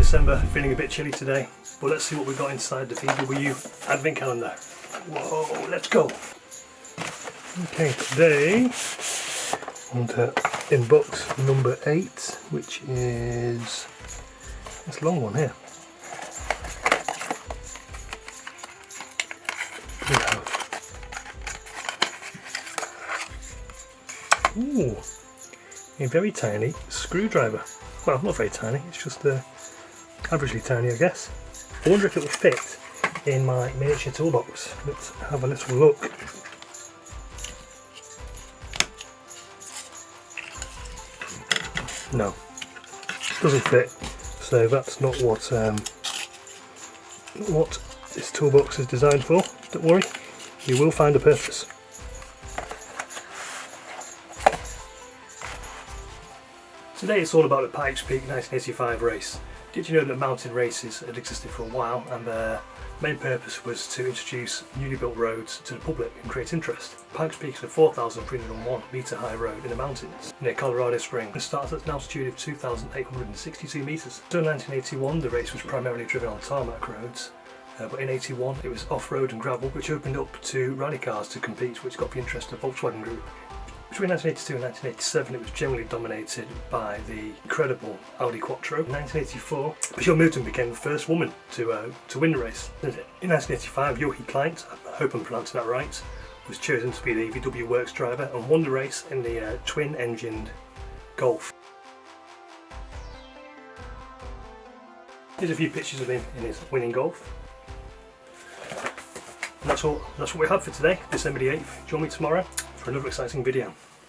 December, feeling a bit chilly today, but let's see what we've got inside the VW advent calendar. Whoa, let's go! Okay, today in box number 8, which is this long one here. We have a very tiny screwdriver. Well, not very tiny, it's just averagely tiny, I guess. I wonder if it will fit in my miniature toolbox. Let's have a little look. No, doesn't fit. So that's not what this toolbox is designed for. Don't worry, you will find a purpose. Today it's all about the Pikes Peak 1985 race. Did you know that mountain races had existed for a while, and their main purpose was to introduce newly built roads to the public and create interest? Pikes Peak is a 4,301 metre high road in the mountains near Colorado Springs. It starts at an altitude of 2,862 metres. So in 1981 the race was primarily driven on tarmac roads, but in 81 it was off-road and gravel, which opened up to rally cars to compete, which got the interest of the Volkswagen Group. Between 1982 and 1987 it was generally dominated by the incredible Audi Quattro. In 1984 Mouton became the first woman to win the race. In 1985 Jochi Kleint, I hope I'm pronouncing that right, was chosen to be the VW Works driver and won the race in the twin-engined Golf. Here's a few pictures of him in his winning Golf. And that's what we have for today, December the 8th. Join me tomorrow for another exciting video.